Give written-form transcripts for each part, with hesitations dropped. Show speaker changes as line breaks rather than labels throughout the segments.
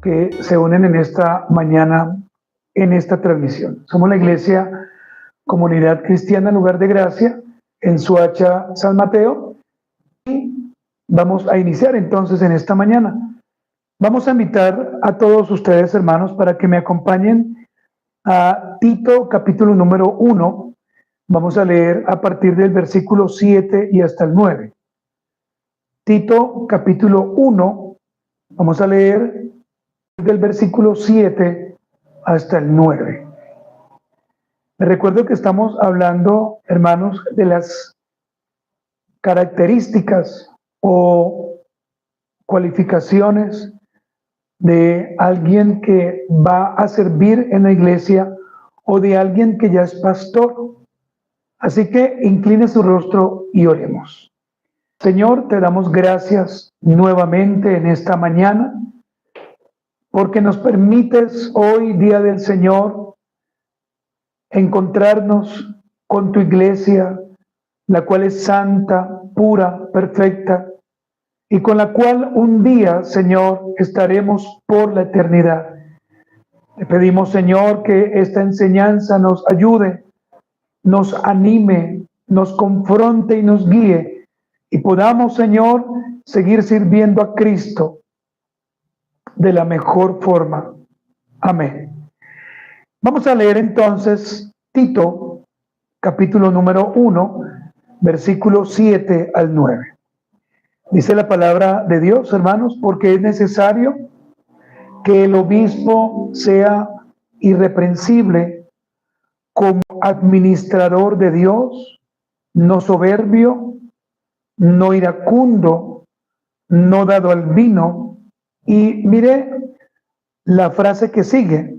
que se unen en esta mañana, en esta transmisión. Somos la Iglesia Comunidad Cristiana Lugar de Gracia, en Suacha, San Mateo, y vamos a iniciar entonces en esta mañana. Vamos a invitar a todos ustedes, hermanos, para que me acompañen a Tito, capítulo número 1. Vamos a leer a partir del versículo 7 y hasta el 9. Tito, capítulo 1, vamos a leer del versículo 7 hasta el 9. Les recuerdo que estamos hablando, hermanos, de las características o cualificaciones de alguien que va a servir en la iglesia o de alguien que ya es pastor. Así que incline su rostro y oremos. Señor, te damos gracias nuevamente en esta mañana, porque nos permites hoy, día del Señor, encontrarnos con tu iglesia, la cual es santa, pura, perfecta, y con la cual un día, Señor, estaremos por la eternidad. Te pedimos, Señor, que esta enseñanza nos ayude, nos anime, nos confronte y nos guíe, y podamos, Señor, seguir sirviendo a Cristo de la mejor forma. Amén. Vamos a leer entonces Tito, capítulo número 1, versículos 7 al 9. Dice la palabra de Dios, hermanos, porque es necesario que el obispo sea irreprensible como administrador de Dios, no soberbio, no iracundo, no dado al vino. Y mire la frase que sigue,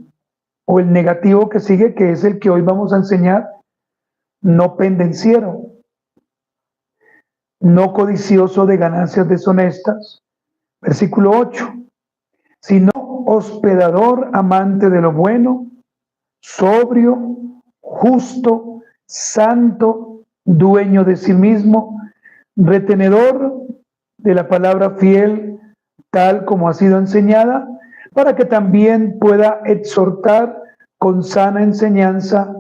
o el negativo que sigue, que es el que hoy vamos a enseñar: no pendenciero, no codicioso de ganancias deshonestas. Versículo 8, sino hospedador, amante de lo bueno, sobrio, justo, santo, dueño de sí mismo, retenedor de la palabra fiel, tal como ha sido enseñada, para que también pueda exhortar con sana enseñanza.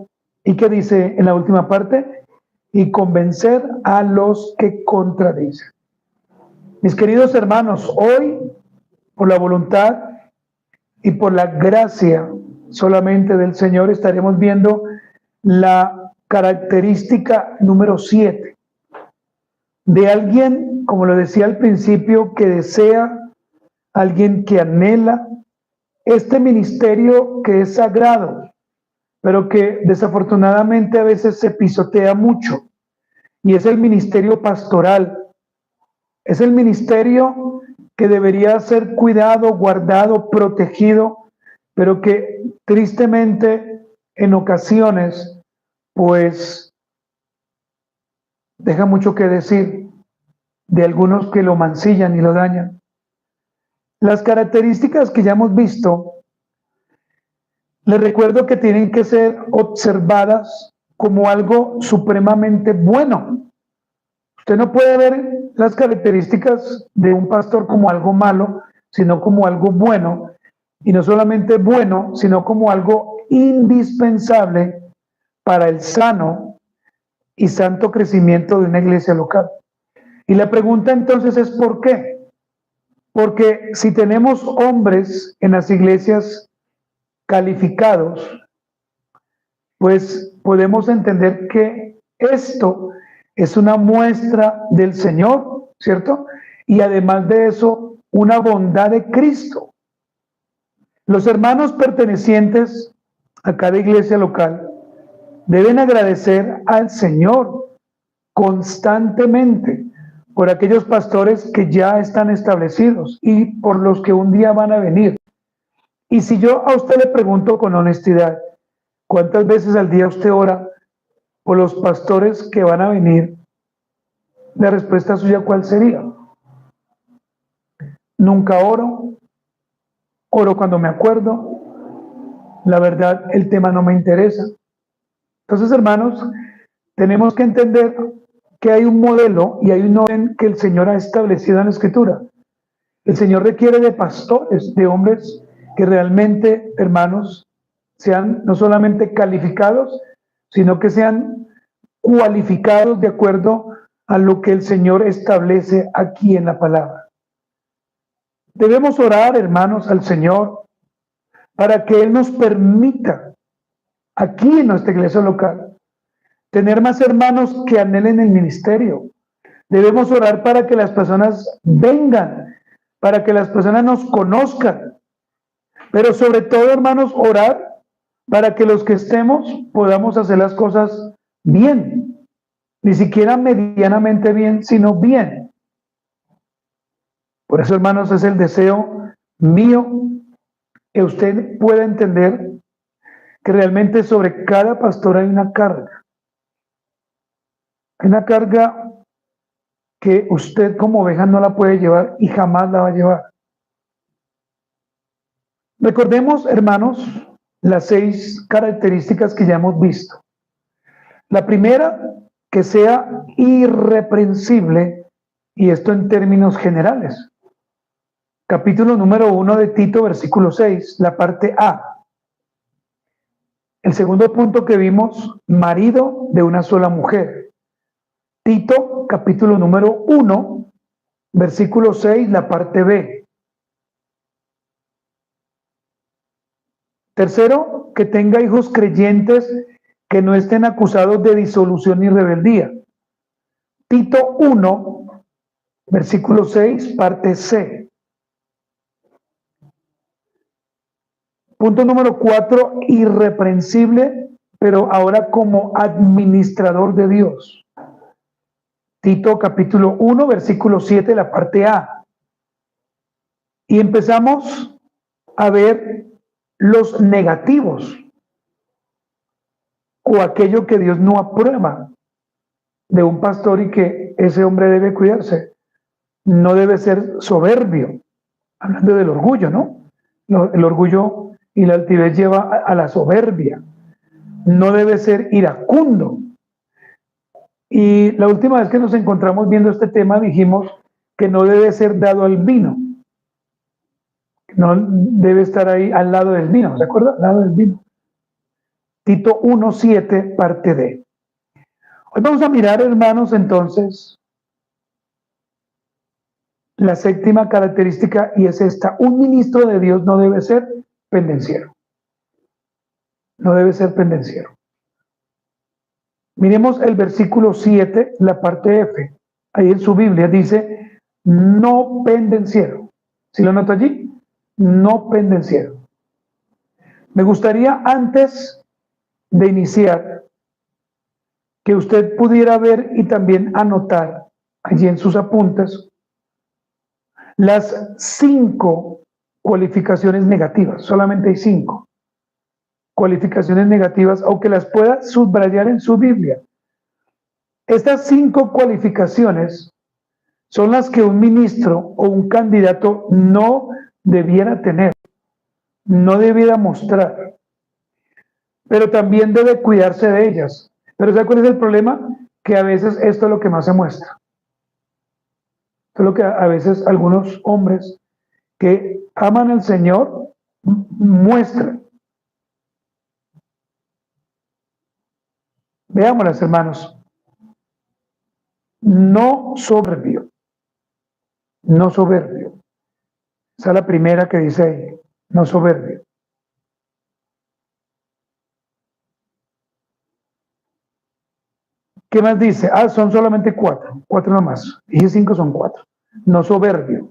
¿Y qué dice en la última parte? Y convencer a los que contradicen. Mis queridos hermanos, hoy, por la voluntad y por la gracia solamente del Señor, estaremos viendo la característica número 7 de alguien, como lo decía al principio, que desea, alguien que anhela este ministerio que es sagrado, pero que desafortunadamente a veces se pisotea mucho, y es el ministerio pastoral. Es el ministerio que debería ser cuidado, guardado, protegido, pero que tristemente en ocasiones pues deja mucho que decir de algunos que lo mancillan y lo dañan. Las características que ya hemos visto, les recuerdo que tienen que ser observadas como algo supremamente bueno. Usted no puede ver las características de un pastor como algo malo, sino como algo bueno, y no solamente bueno, sino como algo indispensable para el sano y santo crecimiento de una iglesia local. Y la pregunta entonces es ¿por qué? Porque si tenemos hombres en las iglesias calificados, pues podemos entender que esto es una muestra del Señor, ¿cierto? Y además de eso, una bondad de Cristo. Los hermanos pertenecientes a cada iglesia local deben agradecer al Señor constantemente por aquellos pastores que ya están establecidos y por los que un día van a venir. Y si yo a usted le pregunto con honestidad, ¿cuántas veces al día usted ora por los pastores que van a venir? La respuesta suya, ¿cuál sería? Nunca oro, oro cuando me acuerdo, la verdad el tema no me interesa. Entonces, hermanos, tenemos que entender que hay un modelo y hay un orden que el Señor ha establecido en la Escritura. El Señor requiere de pastores, de hombres que realmente, hermanos, sean no solamente calificados, sino que sean cualificados de acuerdo a lo que el Señor establece aquí en la palabra. Debemos orar, hermanos, al Señor para que Él nos permita, aquí en nuestra iglesia local, tener más hermanos que anhelen el ministerio. Debemos orar para que las personas vengan, para que las personas nos conozcan. Pero sobre todo, hermanos, orar para que los que estemos podamos hacer las cosas bien. Ni siquiera medianamente bien, sino bien. Por eso, hermanos, es el deseo mío que usted pueda entender que realmente sobre cada pastor hay una carga. Hay una carga que usted como oveja no la puede llevar y jamás la va a llevar. Recordemos, hermanos, las 6 características que ya hemos visto. La primera, que sea irreprensible, y esto en términos generales. Capítulo número 1 de Tito, versículo 6, la parte A. El segundo punto que vimos, marido de una sola mujer. Tito, capítulo número 1, versículo 6, la parte B. Tercero, que tenga hijos creyentes que no estén acusados de disolución y rebeldía. Tito 1, versículo 6, parte C. Punto número 4, irreprensible, pero ahora como administrador de Dios. Tito capítulo 1, versículo 7, la parte A. Y empezamos a ver los negativos o aquello que Dios no aprueba de un pastor y que ese hombre debe cuidarse. No debe ser soberbio, hablando del orgullo, ¿no? El orgullo y la altivez lleva a la soberbia. No debe ser iracundo. Y la última vez que nos encontramos viendo este tema dijimos que no debe ser dado al vino. No debe estar ahí al lado del vino, ¿se acuerda? Al lado del vino. Tito 1:7, parte D. Hoy vamos a mirar, hermanos, entonces, la séptima característica, y es esta: un ministro de Dios no debe ser pendenciero. No debe ser pendenciero. Miremos el versículo 7, la parte F. Ahí en su Biblia dice, no pendenciero. ¿Sí lo nota allí? No pendenciero. Me gustaría, antes de iniciar, que usted pudiera ver y también anotar allí en sus apuntes las 5 cualificaciones negativas. Solamente hay 5 cualificaciones negativas, aunque las pueda subrayar en su Biblia. Estas 5 cualificaciones son las que un ministro o un candidato no debiera tener, no debiera mostrar, pero también debe cuidarse de ellas. Pero ¿sabe cuál es el problema? Que a veces esto es lo que más se muestra. Esto es lo que a veces algunos hombres que aman al Señor muestran. Veámoslas, hermanos. No soberbio. No soberbio. Esa es la primera que dice ahí. No soberbio. ¿Qué más dice? Son solamente 4. 4 nomás. Dije 5, son 4. No soberbio.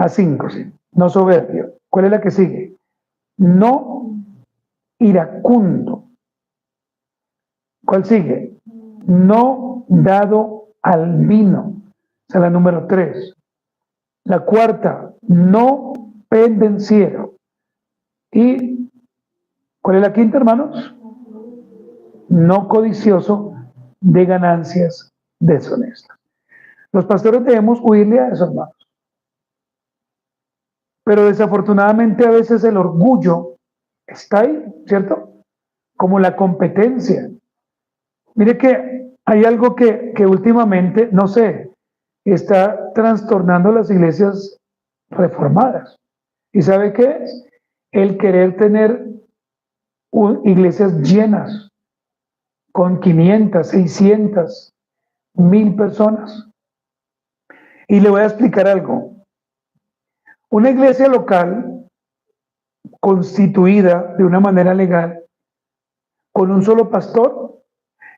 5, sí. No soberbio. ¿Cuál es la que sigue? No iracundo. ¿Cuál sigue? No dado al vino. Esa es la número 3. La cuarta, no pendenciero. ¿Y cuál es la quinta, hermanos? No codicioso de ganancias deshonestas. Los pastores debemos huirle a eso, hermanos. Pero desafortunadamente a veces el orgullo está ahí, ¿cierto? Como la competencia. Mire que hay algo que últimamente, no sé, está trastornando las iglesias reformadas. ¿Y sabe qué es? El querer tener iglesias llenas con 500, 600, 1000 personas. Y le voy a explicar algo. Una iglesia local constituida de una manera legal con un solo pastor,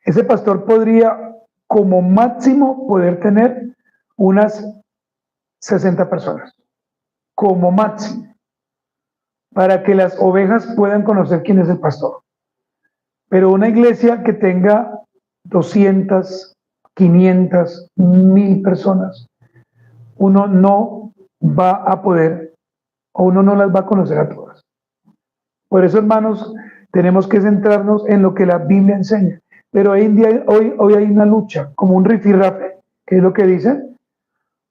ese pastor podría como máximo poder tener unas 60 personas, como máximo, para que las ovejas puedan conocer quién es el pastor. Pero una iglesia que tenga 200, 500, 1000 personas, uno no va a poder, o uno no las va a conocer a todas. Por eso, hermanos, tenemos que centrarnos en lo que la Biblia enseña. Pero hoy hay una lucha, como un rifirrafe, que es lo que dicen,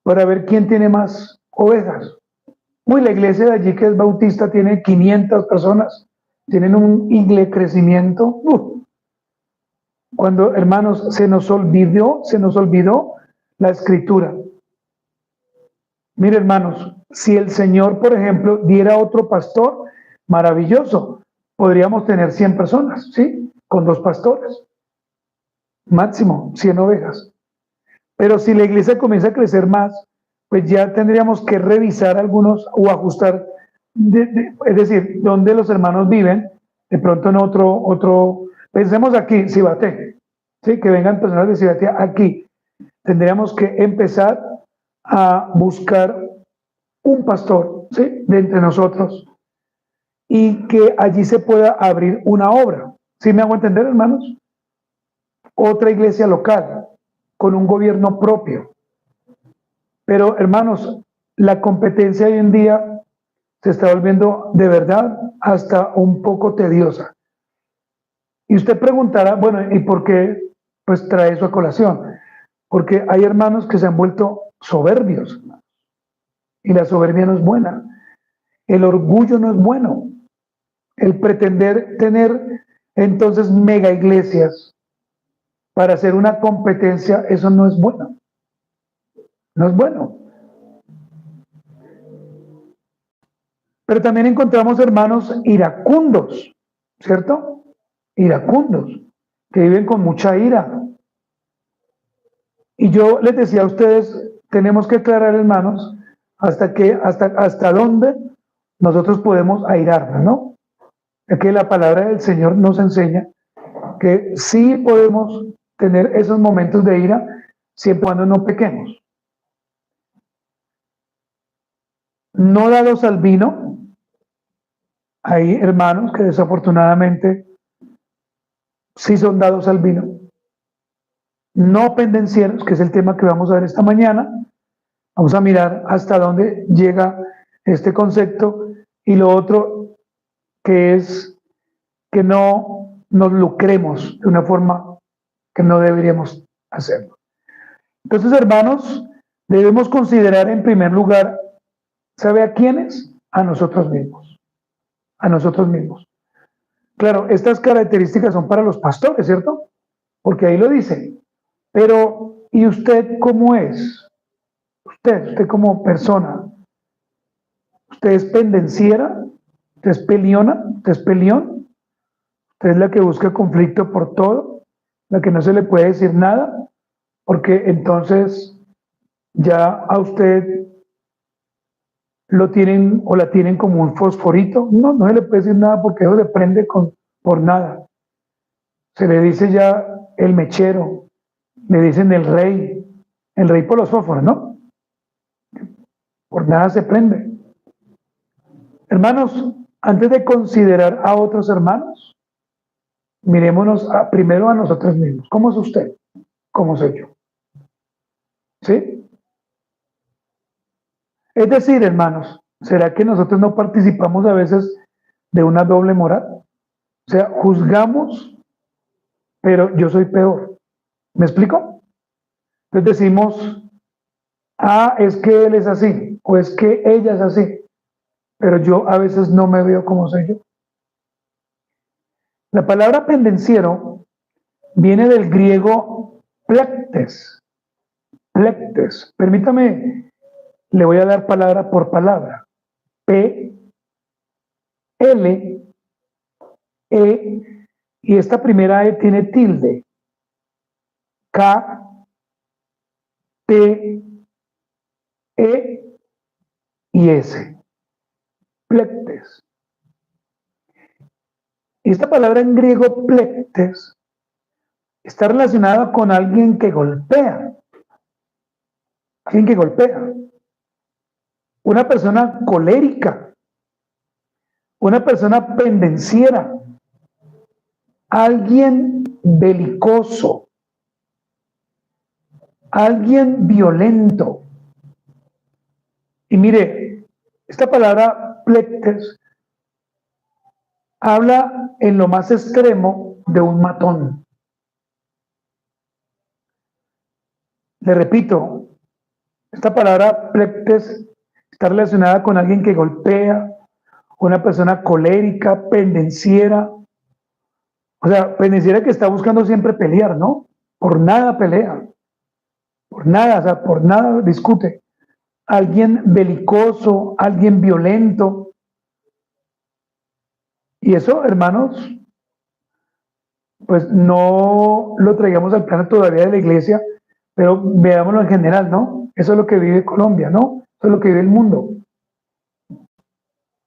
para ver quién tiene más ovejas. Uy, la iglesia de allí que es bautista tiene 500 personas, tienen un crecimiento. Cuando, hermanos, se nos olvidó la escritura. Mire, hermanos, si el Señor, por ejemplo, diera otro pastor, maravilloso, podríamos tener 100 personas, ¿sí? Con 2 pastores, máximo 100 ovejas. Pero si la iglesia comienza a crecer más, pues ya tendríamos que revisar algunos o ajustar, es decir, donde los hermanos viven, de pronto en otro, pensemos aquí, Cibaté, ¿sí? Que vengan personas de Cibaté aquí. Tendríamos que empezar a buscar un pastor, ¿sí? De entre nosotros, y que allí se pueda abrir una obra. ¿Sí me hago entender, hermanos? Otra iglesia local, con un gobierno propio. Pero, hermanos, la competencia hoy en día se está volviendo de verdad hasta un poco tediosa. Y usted preguntará, bueno, ¿y por qué pues trae eso a colación? Porque hay hermanos que se han vuelto soberbios, y la soberbia no es buena. El orgullo no es bueno. El pretender tener entonces mega iglesias para hacer una competencia, eso no es bueno. No es bueno. Pero también encontramos hermanos iracundos, ¿cierto? Iracundos, que viven con mucha ira. Y yo les decía a ustedes, tenemos que aclarar, hermanos, hasta dónde nosotros podemos airarnos, ¿no? Es que la palabra del Señor nos enseña que sí podemos tener esos momentos de ira siempre y cuando no pequemos. No dados al vino, hay hermanos que desafortunadamente sí son dados al vino. No pendencieros, que es el tema que vamos a ver esta mañana. Vamos a mirar hasta dónde llega este concepto, y lo otro que es que no nos lucremos de una forma que no deberíamos hacerlo. Entonces, hermanos, debemos considerar en primer lugar, ¿sabe a quiénes? A nosotros mismos. A nosotros mismos. Claro, estas características son para los pastores, ¿cierto? Porque ahí lo dice. Pero, ¿y usted cómo es? Usted como persona. ¿Usted es pendenciera? ¿Usted es peleona? ¿Usted es peleón? ¿Usted es la que busca conflicto por todo? ¿La que no se le puede decir nada? Porque entonces ya a usted lo tienen o la tienen como un fosforito. No se le puede decir nada porque eso le prende por nada. Se le dice ya el mechero, le dicen el rey por los fósforos, ¿no? Por nada se prende. Hermanos, antes de considerar a otros hermanos, mirémonos primero a nosotros mismos. ¿Cómo es usted? ¿Cómo soy yo? ¿Sí? Es decir, hermanos, ¿será que nosotros no participamos a veces de una doble moral? O sea, juzgamos, pero yo soy peor. ¿Me explico? Entonces decimos, es que él es así, o es que ella es así, pero yo a veces no me veo como soy yo. La palabra pendenciero viene del griego plectes. Plectes. Permítame, le voy a dar palabra por palabra. P-L-E-C-T-E-S. L, E, y esta primera E tiene tilde. K, T, E y S. Plectes. Esta palabra en griego, plectes, está relacionada con alguien que golpea. Alguien que golpea. Una persona colérica. Una persona pendenciera. Alguien belicoso. Alguien violento. Y mire, esta palabra plectes habla en lo más extremo de un matón. Le repito, esta palabra plectes está relacionada con alguien que golpea, una persona colérica, pendenciera. O sea, pendenciera que está buscando siempre pelear, ¿no? Por nada pelea, por nada, o sea, por nada discute. Alguien belicoso, alguien violento. Y eso, hermanos, pues no lo traigamos al plano todavía de la iglesia, pero veámoslo en general, ¿no? Eso es lo que vive Colombia, ¿no? Eso es lo que vive el mundo.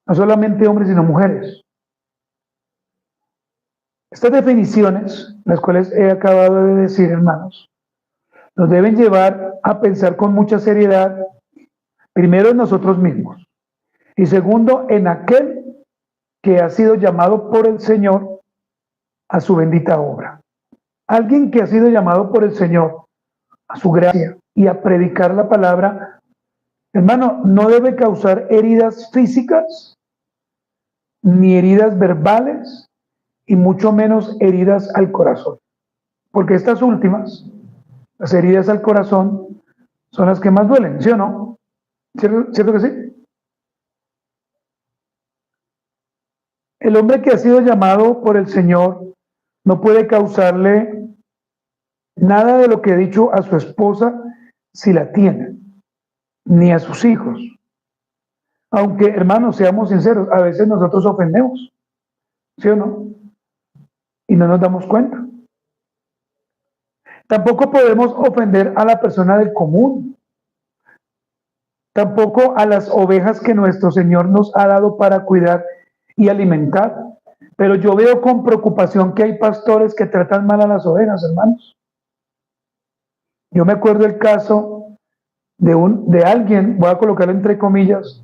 No solamente hombres, sino mujeres. Estas definiciones, las cuales he acabado de decir, hermanos, nos deben llevar a pensar con mucha seriedad, primero en nosotros mismos, y segundo, en aquel que ha sido llamado por el Señor a su bendita obra. Alguien que ha sido llamado por el Señor a su gracia y a predicar la palabra, hermano, no debe causar heridas físicas, ni heridas verbales, y mucho menos heridas al corazón. Porque estas últimas, las heridas al corazón, son las que más duelen, ¿sí o no? ¿Cierto que sí? El hombre que ha sido llamado por el Señor no puede causarle nada de lo que he dicho a su esposa si la tiene, ni a sus hijos. Aunque, hermanos, seamos sinceros, a veces nosotros ofendemos, ¿sí o no? Y no nos damos cuenta. Tampoco podemos ofender a la persona del común. Tampoco a las ovejas que nuestro Señor nos ha dado para cuidar y alimentar. Pero yo veo con preocupación que hay pastores que tratan mal a las ovejas, hermanos. Yo me acuerdo el caso de alguien, voy a colocarlo entre comillas,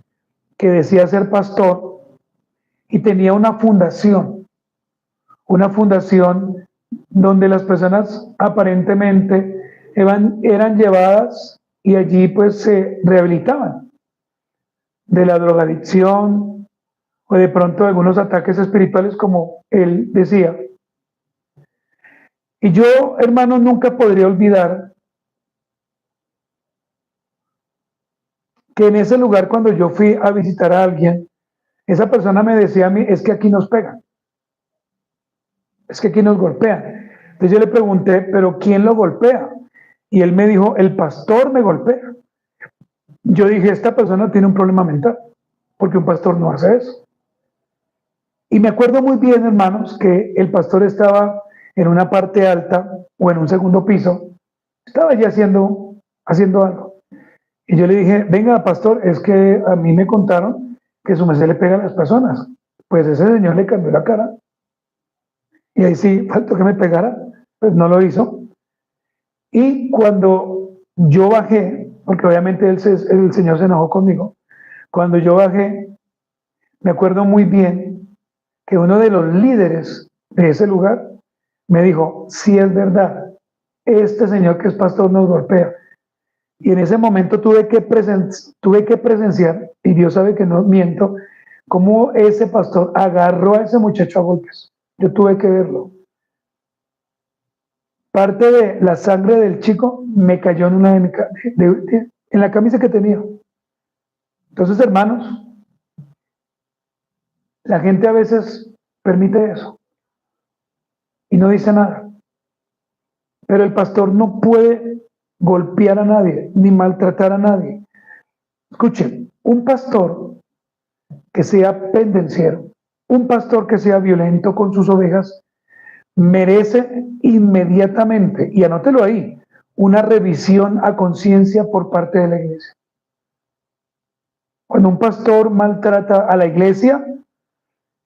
que decía ser pastor y tenía una fundación donde las personas aparentemente eran llevadas y allí pues se rehabilitaban de la drogadicción o de pronto algunos ataques espirituales, como él decía. Y yo, hermano, nunca podría olvidar que en ese lugar, cuando yo fui a visitar a alguien, esa persona me decía a mí, es que aquí nos pegan, es que aquí nos golpean. Entonces yo le pregunté, ¿pero quién lo golpea? Y él me dijo, el pastor me golpea. Yo dije, esta persona tiene un problema mental, porque un pastor no hace eso. Y me acuerdo muy bien, hermanos, que el pastor estaba en una parte alta o en un segundo piso, estaba allí haciendo algo. Y yo le dije, venga, pastor, es que a mí me contaron que su merced le pega a las personas. Pues ese señor le cambió la cara. Y ahí sí, faltó que me pegara, pues no lo hizo. Y cuando yo bajé, porque obviamente el señor se enojó conmigo, cuando yo bajé, me acuerdo muy bien que uno de los líderes de ese lugar me dijo, sí es verdad, este señor que es pastor nos golpea. Y en ese momento tuve que presenciar, y Dios sabe que no miento, cómo ese pastor agarró a ese muchacho a golpes. Yo tuve que verlo. Parte de la sangre del chico me cayó en la camisa que tenía. Entonces, hermanos, la gente a veces permite eso y no dice nada. Pero el pastor no puede golpear a nadie ni maltratar a nadie. Escuchen, un pastor que sea pendenciero, un pastor que sea violento con sus ovejas merece inmediatamente, y anótelo ahí, una revisión a conciencia por parte de la iglesia. Cuando un pastor maltrata a la iglesia,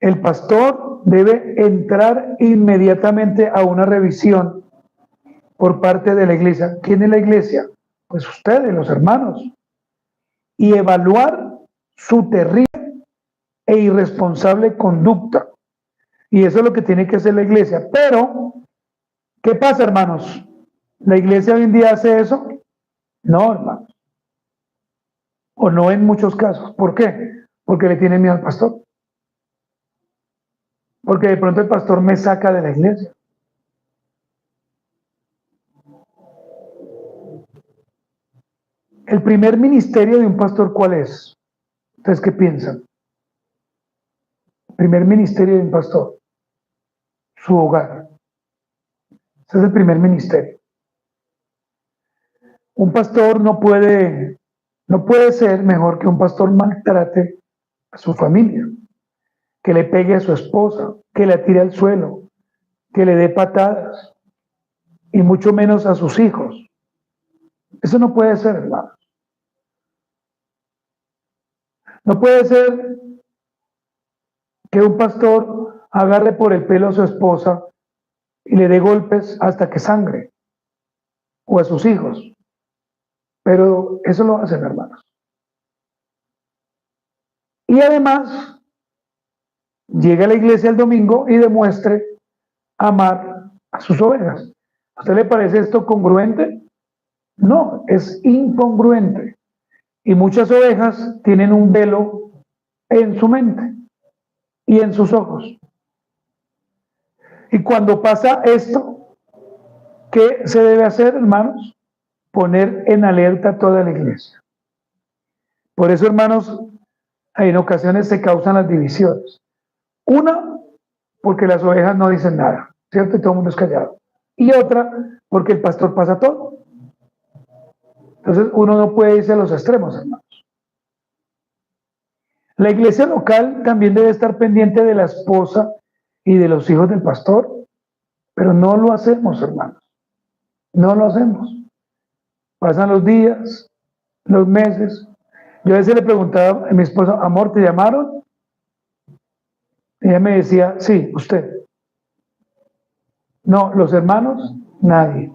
el pastor debe entrar inmediatamente a una revisión por parte de la iglesia. ¿Quién es la iglesia? Pues ustedes, los hermanos. Y evaluar su terrible e irresponsable conducta. Y eso es lo que tiene que hacer la iglesia. Pero, ¿qué pasa, hermanos? ¿La iglesia hoy en día hace eso? No, hermanos. O no en muchos casos. ¿Por qué? Porque le tiene miedo al pastor. Porque de pronto el pastor me saca de la iglesia. El primer ministerio de un pastor, ¿cuál es? ¿Ustedes qué piensan? El primer ministerio de un pastor, su hogar. Ese es el primer ministerio. Un pastor no puede ser mejor que un pastor maltrate a su familia, que le pegue a su esposa, que la tire al suelo, que le dé patadas, y mucho menos a sus hijos. Eso no puede ser, hermanos. No puede ser que un pastor agarre por el pelo a su esposa y le dé golpes hasta que sangre, o a sus hijos. Pero eso lo hacen, hermanos. Y además, llega a la iglesia el domingo y demuestre amar a sus ovejas. ¿A usted le parece esto congruente? No, es incongruente. Y muchas ovejas tienen un velo en su mente y en sus ojos. Y cuando pasa esto, ¿qué se debe hacer, hermanos? Poner en alerta a toda la iglesia. Por eso, hermanos, en ocasiones se causan las divisiones. Una, porque las ovejas no dicen nada, ¿cierto? Y todo el mundo es callado. Y otra, porque el pastor pasa todo. Entonces, uno no puede irse a los extremos, hermanos. La iglesia local también debe estar pendiente de la esposa y de los hijos del pastor, pero no lo hacemos, hermanos. No lo hacemos. Pasan los días, los meses. Yo a veces le preguntaba a mi esposa, amor, ¿te llamaron? Y ella me decía, sí, usted. No, los hermanos, nadie.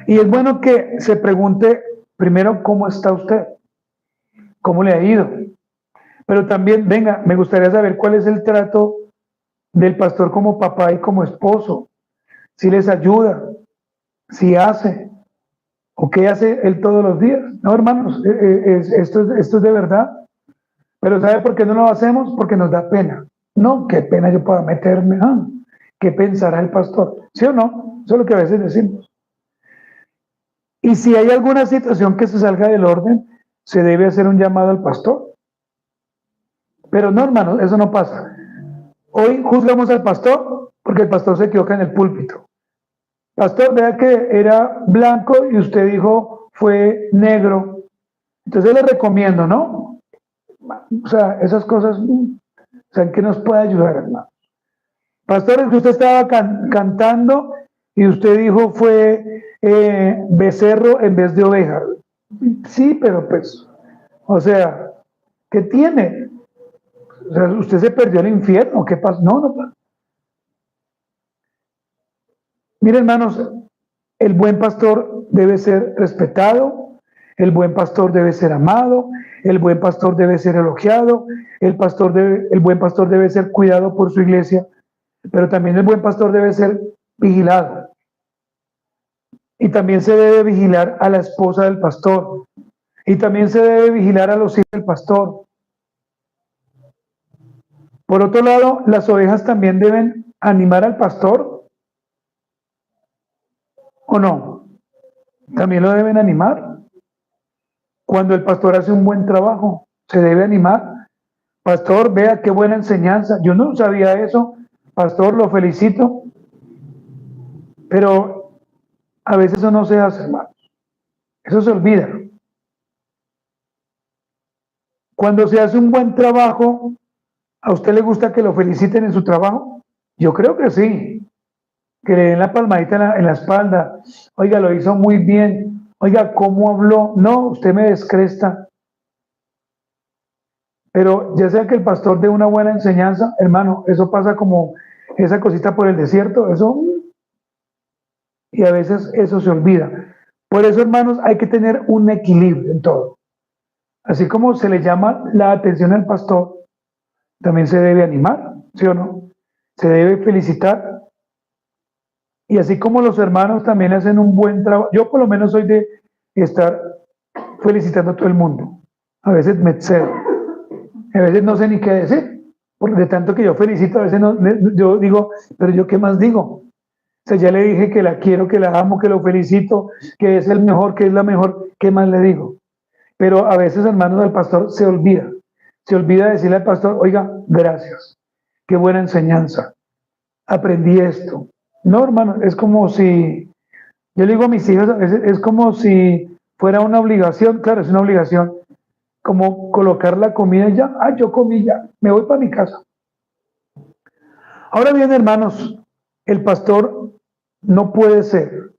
Y es bueno que se pregunte primero cómo está usted, cómo le ha ido. Pero también, venga, me gustaría saber cuál es el trato del pastor como papá y como esposo. Si les ayuda, si hace, o qué hace él todos los días. No, hermanos, esto es de verdad. Pero ¿sabe por qué no lo hacemos? Porque nos da pena. No, qué pena yo pueda meterme. ¿Qué pensará el pastor? ¿Sí o no? Eso es lo que a veces decimos. Y si hay alguna situación que se salga del orden, se debe hacer un llamado al pastor. Pero no, hermanos, eso no pasa. Hoy juzgamos al pastor porque el pastor se equivoca en el púlpito. Pastor, vea que era blanco y usted dijo fue negro. Entonces le recomiendo, ¿no? O sea, esas cosas, ¿saben qué nos puede ayudar, hermano? Pastor, es que usted estaba cantando y usted dijo fue becerro en vez de oveja. Sí, pero pues, o sea, ¿qué tiene? O sea, ¿usted se perdió el infierno? ¿Qué pasa? No. Mire, hermanos, el buen pastor debe ser respetado, el buen pastor debe ser amado, el buen pastor debe ser elogiado, el buen pastor debe ser cuidado por su iglesia, pero también el buen pastor debe ser vigilado. Y también se debe vigilar a la esposa del pastor. Y también se debe vigilar a los hijos del pastor. Por otro lado, las ovejas también deben animar al pastor, ¿o no? También lo deben animar. Cuando el pastor hace un buen trabajo, se debe animar. Pastor, vea qué buena enseñanza. Yo no sabía eso. Pastor, lo felicito. Pero a veces eso no se hace, hermanos. Eso se olvida. Cuando se hace un buen trabajo, ¿A usted le gusta que lo feliciten en su trabajo? Yo creo que sí, que le den la palmadita en la espalda. Oiga, lo hizo muy bien. Oiga, ¿cómo habló? No, usted me descresta. Pero ya sea que el pastor dé una buena enseñanza, hermano, eso pasa como esa cosita por el desierto, eso, y a veces eso se olvida. Por eso, hermanos, hay que tener un equilibrio en todo. Así como se le llama la atención al pastor, también se debe animar, ¿sí o no? Se debe felicitar. Y así como los hermanos también hacen un buen trabajo, yo por lo menos soy de estar felicitando a todo el mundo. A veces me excedo, a veces no sé ni qué decir, porque de tanto que yo felicito, a veces no, yo digo, pero yo qué más digo. O sea, ya le dije que la quiero, que la amo, que lo felicito, que es el mejor, que es la mejor, ¿qué más le digo? Pero a veces, hermanos, el pastor se olvida decirle al pastor, oiga, gracias, qué buena enseñanza, aprendí esto. No, hermano, es como si, yo le digo a mis hijos, a veces es como si fuera una obligación, claro, es una obligación, como colocar la comida y ya, yo comí ya, me voy para mi casa. Ahora bien, hermanos, el pastor no puede ser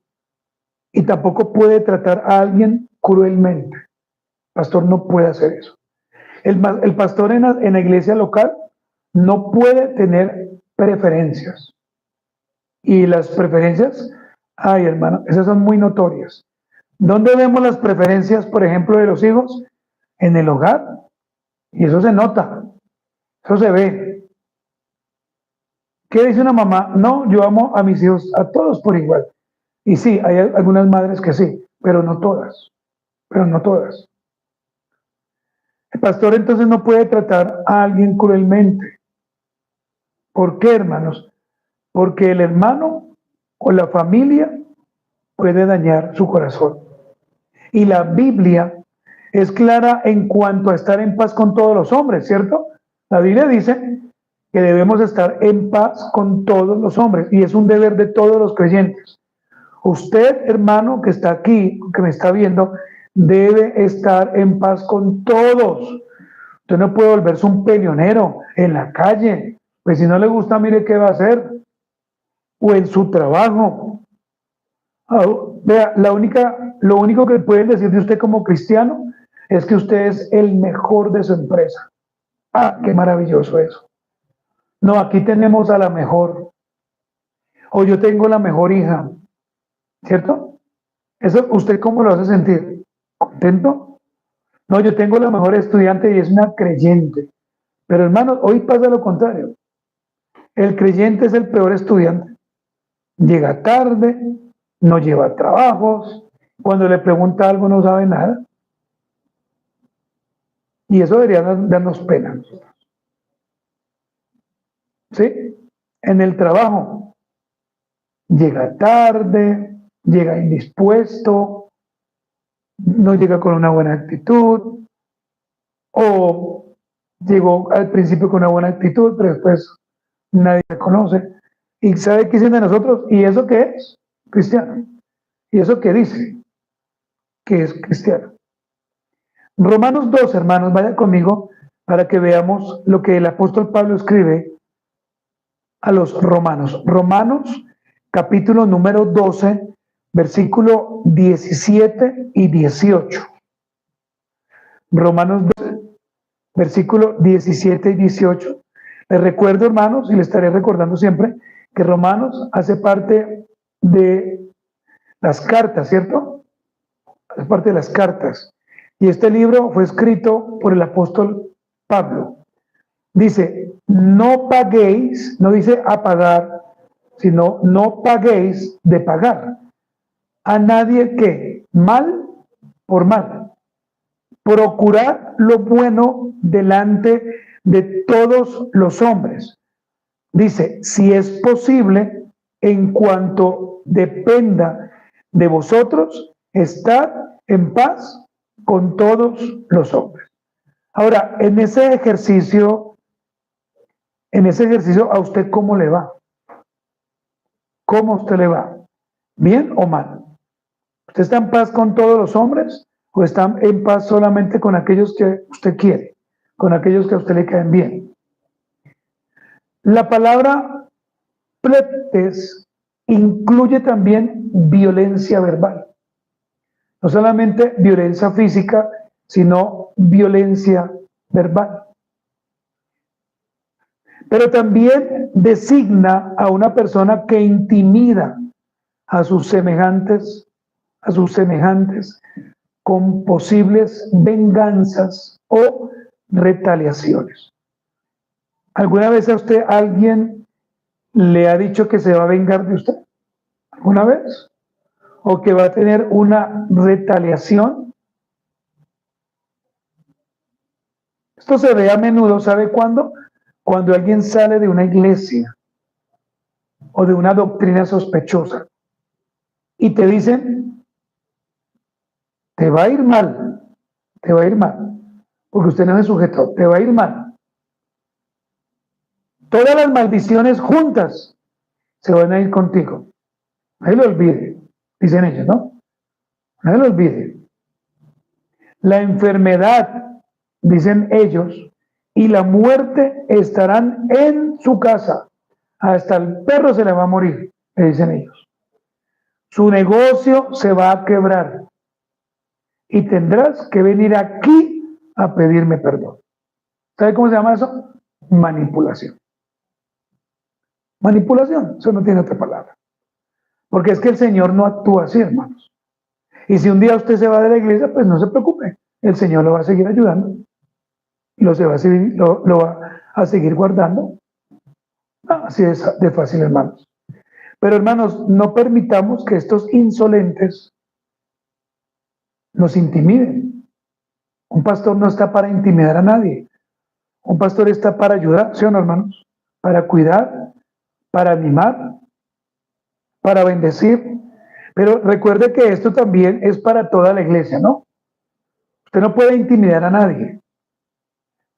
y tampoco puede tratar a alguien cruelmente. El pastor no puede hacer eso. El pastor en la iglesia local no puede tener preferencias. Y las preferencias, ay hermano, esas son muy notorias. ¿Dónde vemos las preferencias, por ejemplo, de los hijos? En el hogar. Y eso se nota, eso se ve. ¿Qué dice una mamá? No, yo amo a mis hijos, a todos por igual. Y sí, hay algunas madres que sí, pero no todas, pero no todas. El pastor entonces no puede tratar a alguien cruelmente. ¿Por qué, hermanos? Porque el hermano o la familia puede dañar su corazón. Y la Biblia es clara en cuanto a estar en paz con todos los hombres, ¿cierto? La Biblia dice que debemos estar en paz con todos los hombres y es un deber de todos los creyentes. Usted, hermano, que está aquí, que me está viendo, debe estar en paz con todos. Usted no puede volverse un peleonero en la calle, pues si no le gusta, mire qué va a hacer, o en su trabajo. Vea, lo único que pueden decir de usted como cristiano es que usted es el mejor de su empresa. Qué maravilloso eso. No, aquí tenemos a la mejor, o yo tengo la mejor hija, ¿cierto? Eso, ¿usted cómo lo hace sentir? ¿Contento? No, yo tengo la mejor estudiante y es una creyente. Pero hermanos, hoy pasa lo contrario. El creyente es el peor estudiante. Llega tarde, no lleva trabajos, cuando le pregunta algo no sabe nada. Y eso debería darnos pena. ¿Sí? En el trabajo, llega tarde, llega indispuesto, no llega con una buena actitud, o llegó al principio con una buena actitud, pero después nadie le conoce. ¿Y sabe qué dicen de nosotros? ¿Y eso qué es? Cristiano. ¿Y eso qué dice? Que es cristiano. Romanos 2, hermanos, vaya conmigo para que veamos lo que el apóstol Pablo escribe a los romanos. Romanos, capítulo número 12, versículo 17 y 18. Romanos 12, versículo 17 y 18. Les recuerdo, hermanos, y les estaré recordando siempre, que Romanos hace parte de las cartas, ¿cierto? Hace parte de las cartas. Y este libro fue escrito por el apóstol Pablo. Dice, no paguéis, no dice a pagar, sino no paguéis de pagar a nadie que mal por mal. Procurad lo bueno delante de todos los hombres. Dice, si es posible, en cuanto dependa de vosotros, estad en paz con todos los hombres. Ahora, en ese ejercicio, ¿a usted cómo le va? ¿Cómo a usted le va? ¿Bien o mal? ¿Usted está en paz con todos los hombres o está en paz solamente con aquellos que usted quiere, con aquellos que a usted le caen bien? La palabra pleptes incluye también violencia verbal. No solamente violencia física, sino violencia verbal. Pero también designa a una persona que intimida a sus semejantes, con posibles venganzas o retaliaciones. ¿Alguna vez a usted alguien le ha dicho que se va a vengar de usted? ¿Alguna vez? ¿O que va a tener una retaliación? Esto se ve a menudo, ¿sabe cuándo? Cuando alguien sale de una iglesia o de una doctrina sospechosa y te dicen, te va a ir mal, porque usted no se sujetó, te va a ir mal. Todas las maldiciones juntas se van a ir contigo. Nadie lo olvide, dicen ellos, ¿no? Nadie lo olvide. La enfermedad, dicen ellos, y la muerte estarán en su casa. Hasta el perro se le va a morir, le dicen ellos. Su negocio se va a quebrar y tendrás que venir aquí a pedirme perdón. ¿Sabe cómo se llama eso? Manipulación. Manipulación, eso no tiene otra palabra. Porque es que el Señor no actúa así, hermanos. Y si un día usted se va de la iglesia, pues no se preocupe, el Señor lo va a seguir ayudando. Lo va a seguir guardando. Así es de fácil, hermanos. Pero hermanos, no permitamos que estos insolentes nos intimiden. Un pastor no está para intimidar a nadie. Un pastor está para ayudar, ¿sí o no, hermanos? Para cuidar, para animar, para bendecir. Pero recuerde que esto también es para toda la iglesia, ¿no? Usted no puede intimidar a nadie.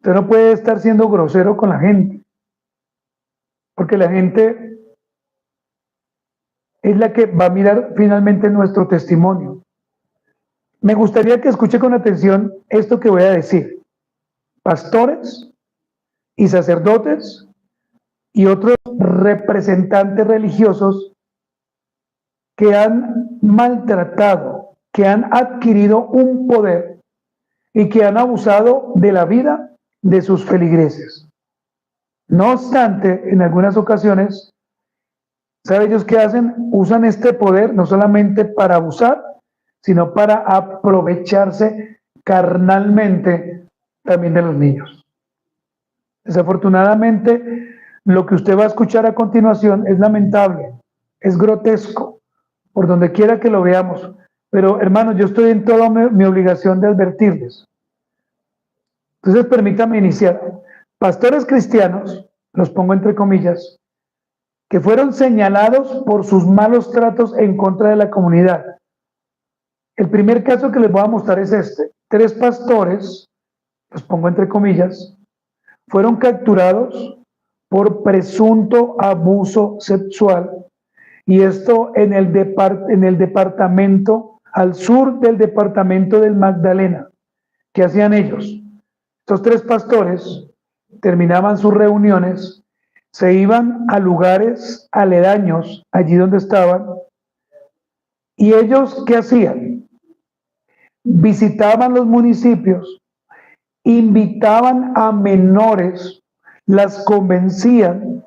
Usted no puede estar siendo grosero con la gente. Porque la gente es la que va a mirar finalmente nuestro testimonio. Me gustaría que escuche con atención esto que voy a decir. Pastores y sacerdotes y otros representantes religiosos que han maltratado, que han adquirido un poder y que han abusado de la vida de sus feligreses. No obstante, en algunas ocasiones, ¿sabe ellos qué hacen? Usan este poder no solamente para abusar, sino para aprovecharse carnalmente también de los niños. Desafortunadamente, lo que usted va a escuchar a continuación es lamentable, es grotesco, por donde quiera que lo veamos. Pero, hermanos, yo estoy en toda mi obligación de advertirles. Entonces, permítame iniciar. Pastores cristianos, los pongo entre comillas, que fueron señalados por sus malos tratos en contra de la comunidad. El primer caso que les voy a mostrar es este. 3 pastores, los pongo entre comillas, fueron capturados por presunto abuso sexual, y esto en el departamento, al sur del departamento del Magdalena. ¿Qué hacían ellos? Estos 3 pastores terminaban sus reuniones, se iban a lugares aledaños, allí donde estaban, y ellos, ¿qué hacían? Visitaban los municipios, invitaban a menores, las convencían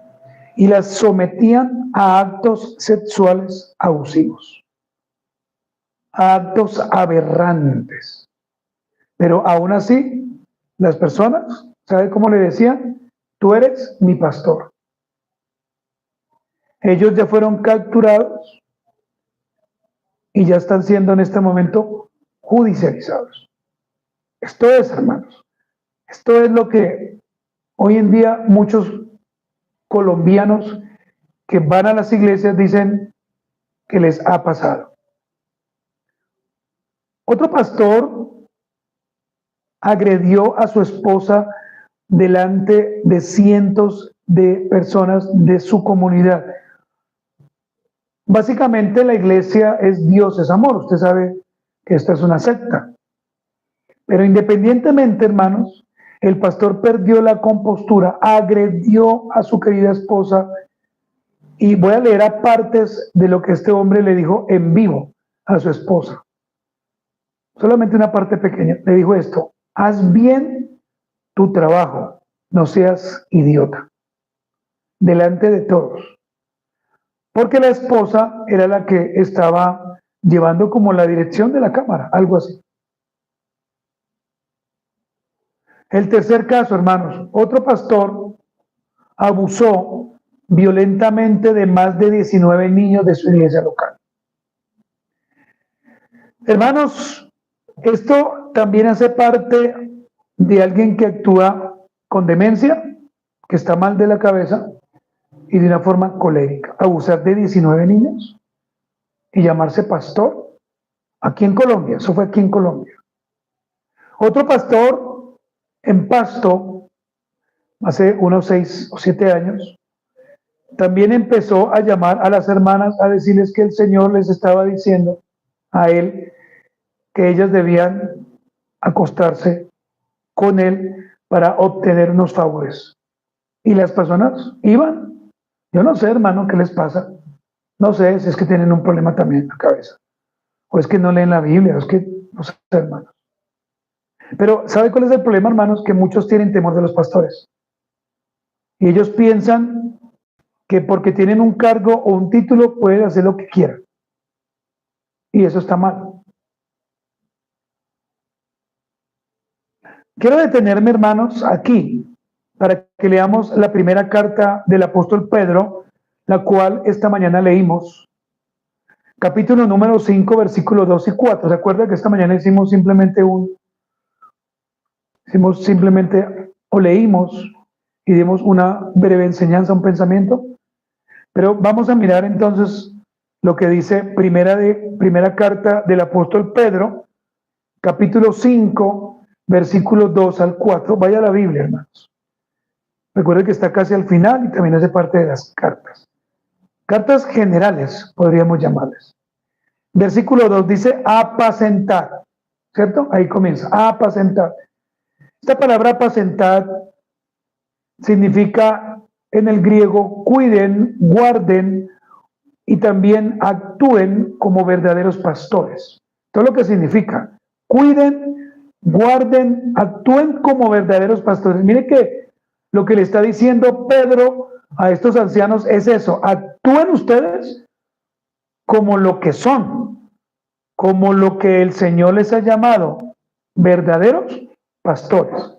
y las sometían a actos sexuales abusivos, a actos aberrantes. Pero aún así, las personas, ¿sabe cómo le decían? Tú eres mi pastor. Ellos ya fueron capturados y ya están siendo en este momento judicializados. Esto es, hermanos, esto es lo que hoy en día muchos colombianos que van a las iglesias dicen que les ha pasado. Otro pastor agredió a su esposa delante de cientos de personas de su comunidad. Básicamente la iglesia es Dios, es amor. Usted sabe que esta es una secta. Pero independientemente, hermanos, el pastor perdió la compostura, agredió a su querida esposa, y voy a leer a partes de lo que este hombre le dijo en vivo a su esposa. Solamente una parte pequeña. Le dijo esto: haz bien tu trabajo, no seas idiota, delante de todos. Porque la esposa era la que estaba llevando como la dirección de la cámara, algo así. El tercer caso, hermanos, otro pastor abusó violentamente de más de 19 niños de su iglesia local. Hermanos, esto también hace parte de alguien que actúa con demencia, que está mal de la cabeza y de una forma colérica. Abusar de 19 niños y llamarse pastor, aquí en Colombia, eso fue aquí en Colombia. Otro pastor en Pasto, hace unos 6 o 7 años, también empezó a llamar a las hermanas a decirles que el Señor les estaba diciendo a él que ellas debían acostarse con él para obtener unos favores. Y las personas iban. Yo no sé, hermano, qué les pasa. No sé si es que tienen un problema también en la cabeza, o es que no leen la Biblia, o es que no sé, hermanos. Pero ¿sabe cuál es el problema, hermanos? Que muchos tienen temor de los pastores. Y ellos piensan que porque tienen un cargo o un título pueden hacer lo que quieran. Y eso está mal. Quiero detenerme, hermanos, aquí para que leamos la primera carta del apóstol Pedro, la cual esta mañana leímos. Capítulo número 5, versículos 2 y 4. ¿Se acuerda que esta mañana hicimos simplemente o leímos y dimos una breve enseñanza, un pensamiento? Pero vamos a mirar entonces lo que dice primera carta del apóstol Pedro, capítulo 5, versículos 2 al 4. Vaya a la Biblia, hermanos. Recuerden que está casi al final y también hace parte de las cartas. Cartas generales, podríamos llamarles. Versículo 2 dice apacentar, ¿cierto? Ahí comienza, apacentar. Esta palabra apacentar significa en el griego cuiden, guarden y también actúen como verdaderos pastores. Todo lo que significa cuiden, guarden, actúen como verdaderos pastores. Mire que lo que le está diciendo Pedro a estos ancianos es eso: actúen ustedes como lo que son, como lo que el Señor les ha llamado, verdaderos pastores.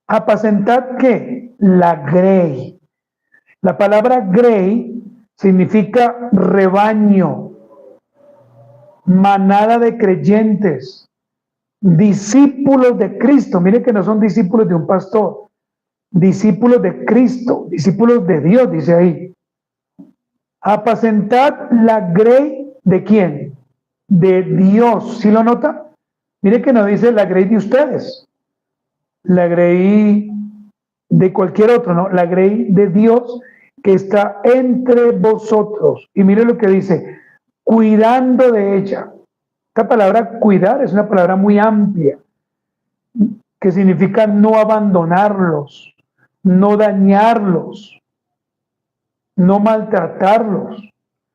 Apacentar, ¿qué? La grey. La palabra grey significa rebaño, manada de creyentes, discípulos de Cristo. Mire que no son discípulos de un pastor, discípulos de Cristo, discípulos de Dios, dice ahí. Apacentar la grey ¿de quién? De Dios. ¿Sí lo nota? Mire que no dice la grey de ustedes, la grey de cualquier otro, no, la grey de Dios que está entre vosotros. Y mire lo que dice: cuidando de ella. Esta palabra cuidar es una palabra muy amplia, que significa no abandonarlos, no dañarlos, no maltratarlos,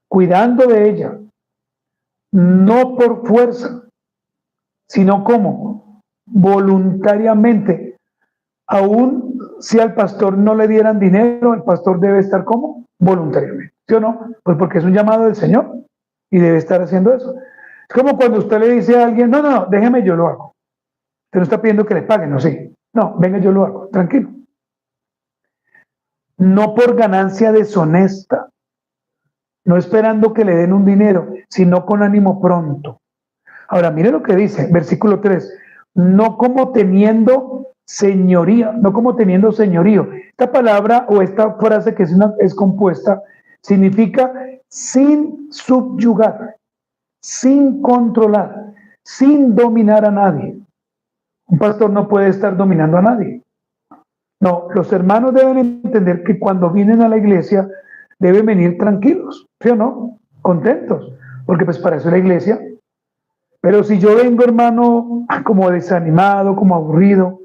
cuidando de ella, no por fuerza, sino como voluntariamente. Aún si al pastor no le dieran dinero, el pastor debe estar como voluntariamente, ¿sí o no? Pues porque es un llamado del Señor y debe estar haciendo eso. Es como cuando usted le dice a alguien: no, déjeme, yo lo hago. Usted no está pidiendo que le paguen, ¿no? Sí. No, venga, yo lo hago, tranquilo. No por ganancia deshonesta, no esperando que le den un dinero, sino con ánimo pronto. Ahora, mire lo que dice, versículo 3, no como teniendo señoría, no como teniendo señorío. Esta palabra o esta frase que es compuesta significa sin subyugar, sin controlar, sin dominar a nadie. Un pastor no puede estar dominando a nadie. No, los hermanos deben entender que cuando vienen a la iglesia deben venir tranquilos, ¿sí o no? Contentos, porque pues para eso es la iglesia. Pero si yo vengo, hermano, como desanimado, como aburrido,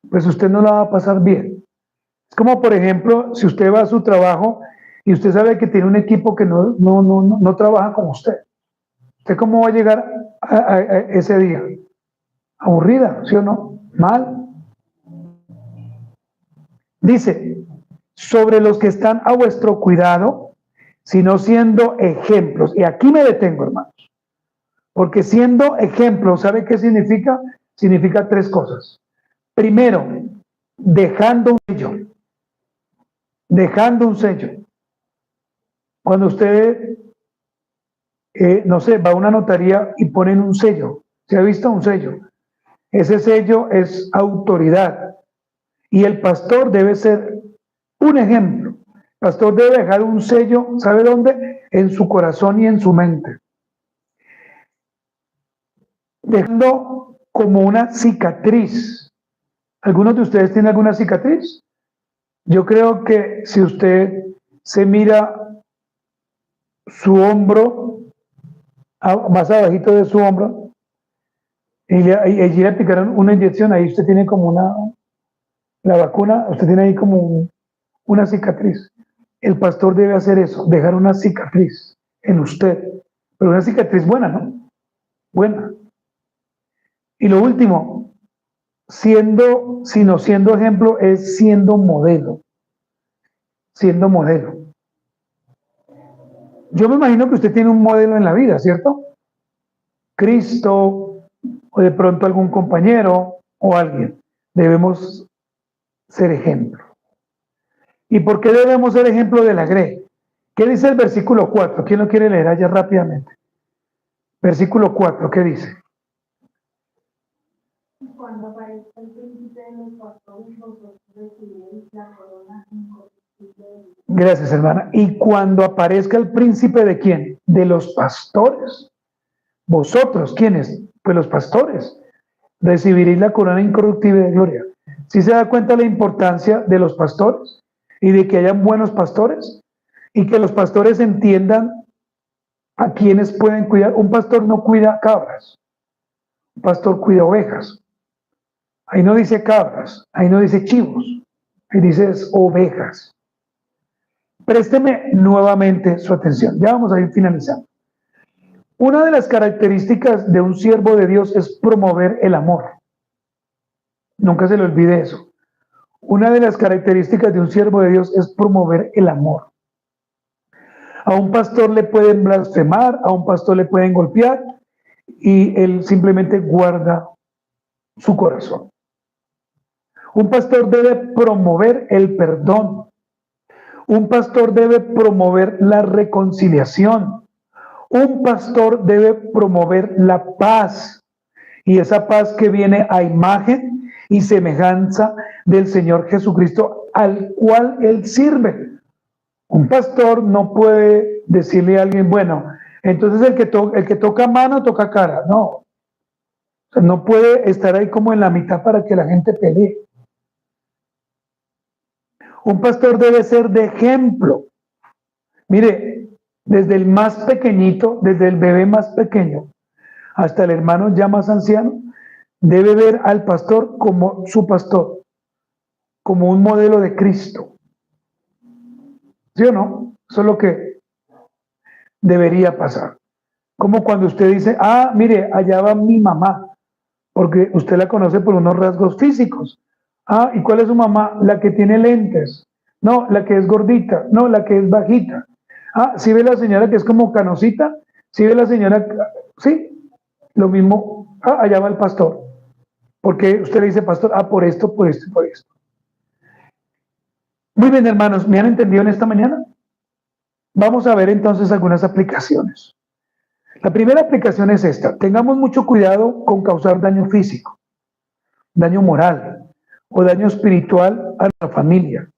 pues usted no la va a pasar bien. Es como, por ejemplo, si usted va a su trabajo y usted sabe que tiene un equipo que no trabaja con usted. ¿Usted cómo va a llegar a ese día? Aburrida, ¿sí o no? Mal. Dice, sobre los que están a vuestro cuidado, sino siendo ejemplos. Y aquí me detengo, hermanos. Porque siendo ejemplo, ¿sabe qué significa? Significa tres cosas. Primero, dejando un sello. Dejando un sello. Cuando usted, no sé, va a una notaría y ponen un sello. ¿Se ha visto un sello? Ese sello es autoridad. Y el pastor debe ser un ejemplo. El pastor debe dejar un sello, ¿sabe dónde? En su corazón y en su mente. Dejando como una cicatriz. ¿Algunos de ustedes tienen alguna cicatriz? Yo creo que si usted se mira su hombro, más abajito de su hombro, y allí le aplicaron una inyección, ahí usted tiene como la vacuna, usted tiene ahí como una cicatriz. El pastor debe hacer eso, dejar una cicatriz en usted, pero una cicatriz buena, ¿no? Buena. Y lo último, siendo ejemplo, es siendo modelo. Siendo modelo. Yo me imagino que usted tiene un modelo en la vida, ¿cierto? Cristo, o de pronto algún compañero o alguien. Debemos ser ejemplo. ¿Y por qué debemos ser ejemplo de la grey? ¿Qué dice el versículo 4? ¿Quién lo quiere leer allá rápidamente? Versículo 4, ¿qué dice?
Cuando aparezca el príncipe de los pastores, vosotros recibiréis la corona incorruptible.
Gracias, hermana. ¿Y cuando aparezca el príncipe de quién? De los pastores. Vosotros, ¿quiénes? Pues los pastores. Recibiréis la corona incorruptible de gloria. ¿Sí se da cuenta la importancia de los pastores? Y de que hayan buenos pastores. Y que los pastores entiendan a quienes pueden cuidar. Un pastor no cuida cabras. Un pastor cuida ovejas. Ahí no dice cabras, ahí no dice chivos, ahí dice ovejas. Présteme nuevamente su atención. Ya vamos a ir finalizando. Una de las características de un siervo de Dios es promover el amor. Nunca se le olvide eso. Una de las características de un siervo de Dios es promover el amor. A un pastor le pueden blasfemar, a un pastor le pueden golpear y él simplemente guarda su corazón. Un pastor debe promover el perdón. Un pastor debe promover la reconciliación. Un pastor debe promover la paz. Y esa paz que viene a imagen y semejanza del Señor Jesucristo, al cual Él sirve. Un pastor no puede decirle a alguien, bueno, entonces el que toca mano toca cara. No. O sea, no puede estar ahí como en la mitad para que la gente pelee. Un pastor debe ser de ejemplo. Mire, desde el más pequeñito, desde el bebé más pequeño, hasta el hermano ya más anciano, debe ver al pastor como su pastor, como un modelo de Cristo. ¿Sí o no? Eso es lo que debería pasar. Como cuando usted dice, ah, mire, allá va mi mamá, porque usted la conoce por unos rasgos físicos. Ah, ¿y cuál es su mamá? La que tiene lentes. No, la que es gordita. No, la que es bajita. Ah, ¿sí ve la señora que es como canosita? ¿Sí ve la señora? Sí, lo mismo. Ah, allá va el pastor. Porque usted le dice, pastor, ah, por esto, por esto y por esto. Muy bien, hermanos, ¿me han entendido en esta mañana? Vamos a ver entonces algunas aplicaciones. La primera aplicación es esta. Tengamos mucho cuidado con causar daño físico, daño moral o daño espiritual a la familia,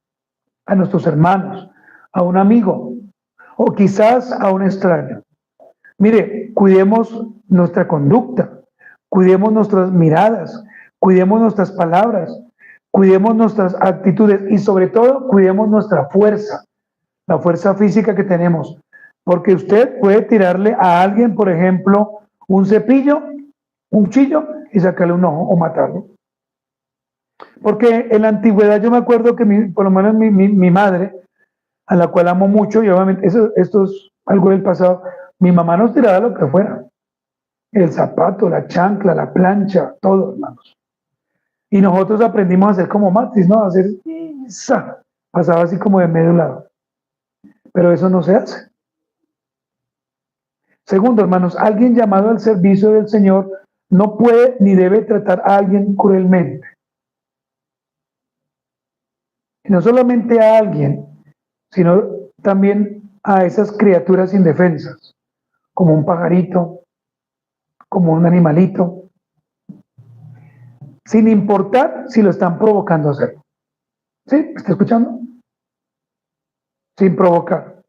a nuestros hermanos, a un amigo o quizás a un extraño. Mire, cuidemos nuestra conducta, cuidemos nuestras miradas, cuidemos nuestras palabras, cuidemos nuestras actitudes y sobre todo cuidemos nuestra fuerza, la fuerza física que tenemos. Porque usted puede tirarle a alguien, por ejemplo, un cepillo, un cuchillo y sacarle un ojo o matarlo. Porque en la antigüedad yo me acuerdo que por lo menos mi madre, a la cual amo mucho, y obviamente esto es algo del pasado, mi mamá nos tiraba lo que fuera, el zapato, la chancla, la plancha, todo, hermanos. Y nosotros aprendimos a hacer como Matis, ¿no? A hacer, pasaba así como de medio lado. Pero eso no se hace. Segundo, hermanos, alguien llamado al servicio del Señor no puede ni debe tratar a alguien cruelmente. Y no solamente a alguien, sino también a esas criaturas indefensas, como un pajarito, como un animalito, sin importar si lo están provocando a hacerlo. ¿Sí? ¿Me está escuchando? Sin provocar.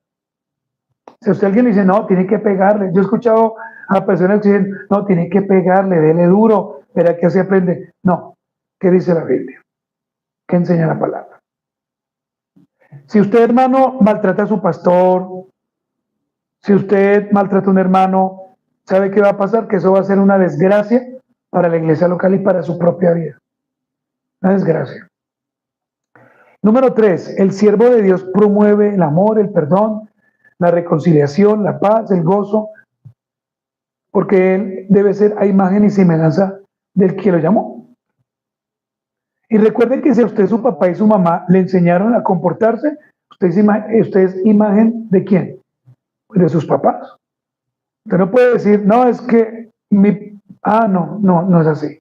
Si a usted alguien le dice, no, tiene que pegarle. Yo he escuchado a personas que dicen, no, tiene que pegarle, dele duro, verá que así aprende. No. ¿Qué dice la Biblia? ¿Qué enseña la palabra? Si usted, hermano, maltrata a su pastor, si usted maltrata a un hermano, ¿sabe qué va a pasar? Que eso va a ser una desgracia para la iglesia local y para su propia vida. Una desgracia. Número 3, el siervo de Dios promueve el amor, el perdón, la reconciliación, la paz, el gozo, porque él debe ser a imagen y semejanza del que lo llamó. Y recuerden que si a usted su papá y su mamá le enseñaron a comportarse, usted es imagen ¿de quién? Pues de sus papás. Usted no puede decir, no, es que no es así.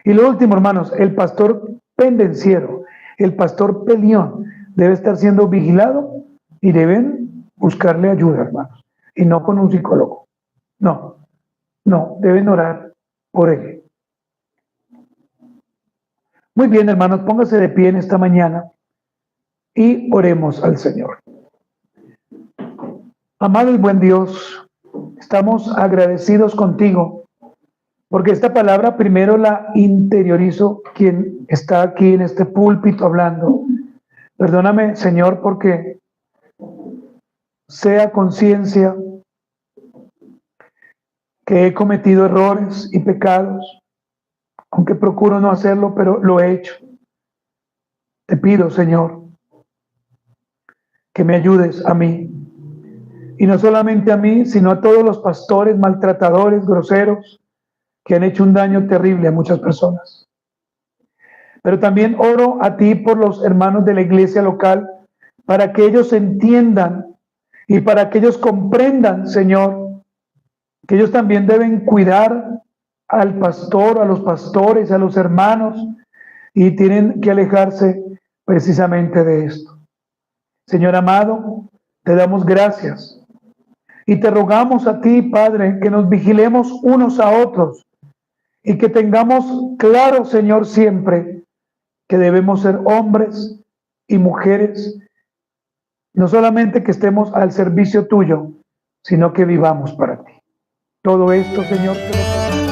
Y lo último, hermanos, el pastor pendenciero, el pastor peleón, debe estar siendo vigilado y deben buscarle ayuda, hermanos, y no con un psicólogo. No, deben orar por él. Muy bien, hermanos, póngase de pie en esta mañana y oremos al Señor. Amado y buen Dios, estamos agradecidos contigo porque esta palabra primero la interiorizo quien está aquí en este púlpito hablando. Perdóname, Señor, porque sea conciencia que he cometido errores y pecados, aunque procuro no hacerlo, pero lo he hecho. Te pido, Señor, que me ayudes a mí, y no solamente a mí, sino a todos los pastores maltratadores, groseros, que han hecho un daño terrible a muchas personas. Pero también oro a ti por los hermanos de la iglesia local, para que ellos entiendan y para que ellos comprendan, Señor, que ellos también deben cuidar al pastor, a los pastores, a los hermanos, y tienen que alejarse precisamente de esto. Señor amado, te damos gracias y te rogamos a ti, Padre, que nos vigilemos unos a otros y que tengamos claro, Señor, siempre que debemos ser hombres y mujeres, no solamente que estemos al servicio tuyo, sino que vivamos para ti. Todo esto, Señor, te lo pedimos.